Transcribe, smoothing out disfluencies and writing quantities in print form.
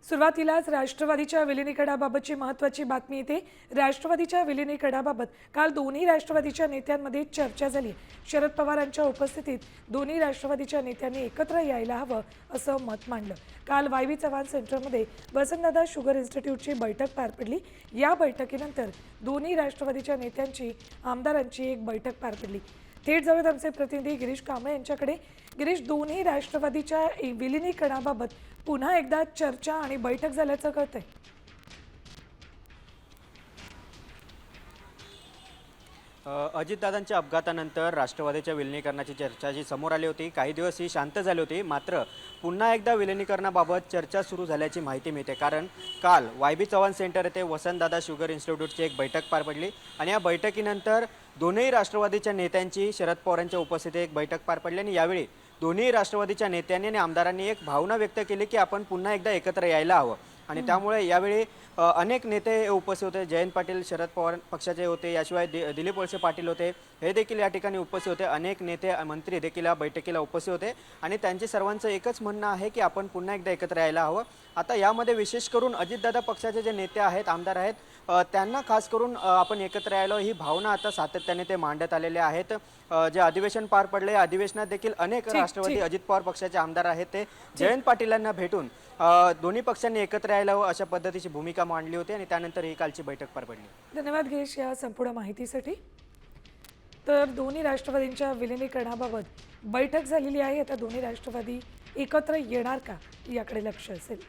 सुरुवातीलाच राष्ट्रवादीच्या विलिनीकरणाबाबतची महत्त्वाची बातमी येते। राष्ट्रवादीच्या विलिनीकरणाबाबत काल दोन्ही राष्ट्रवादीच्या नेत्यांमध्ये चर्चा झाली। शरद पवारांच्या उपस्थितीत दोन्ही राष्ट्रवादीच्या नेत्यांनी एकत्र यायला हवं असं मत मांडलं। काल वाय.बी. चव्हाण सेंटरमध्ये वसंतदादा शुगर इन्स्टिट्यूटची बैठक पार पडली। या बैठकीनंतर दोन्ही राष्ट्रवादीच्या नेत्यांची आमदारांची एक बैठक पार पडली। थेट जाऊयात आमचे प्रतिनिधी गिरीश कांबळे यांच्याकडे। गिरीश, दोन्ही राष्ट्रवादीच्या विलिनीकरणाबाबत पुन्हा एकदा चर्चा आणि बैठक झाल्याचं कळतंय। अजितदादांच्या अपघातानंतर राष्ट्रवादीच्या विलिनीकरणाची चर्चा जी समोर आली होती, काही दिवस ही शांत झाली होती। मात्र पुन्हा एकदा विलिनीकरणाबाबत चर्चा सुरू झाल्याची माहिती मिळते। कारण काल वाय.बी. चव्हाण सेंटर येथे वसंतदादा शुगर इन्स्टिट्यूटची एक बैठक पार पडली आणि या बैठकीनंतर दोन्ही राष्ट्रवादीच्या नेत्यांची शरद पवारांच्या उपस्थितीत एक बैठक पार पडली आणि यावेळी दोन्ही राष्ट्रवादीच्या नेत्यांनी आणि आमदारांनी एक भावना व्यक्त केली की आपण पुन्हा एकदा एकत्र यायला हवं। आणि त्यामुळे यावेळी अनेक नेते उपस्थित होते। जयंत पाटील शरद पवार पक्षाचे होते, याशिवाय दिलीप वळसे पाटील होते, हे देखील या ठिकाणी उपस्थित होते। अनेक नेते मंत्री देखील या बैठकीला उपस्थित होते आणि त्यांचे सर्वांचं एकच म्हणणं आहे की आपण पुन्हा एकदा एकत्र यायला हवं। आता यामध्ये विशेष करून अजितदादा पक्षाचे जे नेते आहेत, आमदार आहेत, त्यांना खास करून आपण एकत्र यायला ही भावना आता सातत्याने ते मांडत आलेले आहेत। जे अधिवेशन पार पडले, या अधिवेशनात देखील अनेक राष्ट्रवादी अजित पवार पक्षाचे आमदार आहेत ते जयंत पाटीलांना भेटून दोन्ही पक्षांनी एकत्र यायला हवं अशा पद्धतीची भूमिका मांडली होती आणि त्यानंतर ही कालची बैठक पार पडली। धन्यवाद गिरीश या संपूर्ण माहितीसाठी। तर दोन्ही राष्ट्रवादींच्या विलिनीकरणाबाबत बैठक झालेली आहे। आता दोन्ही राष्ट्रवादी एकत्र येणार का याकडे लक्ष असेल।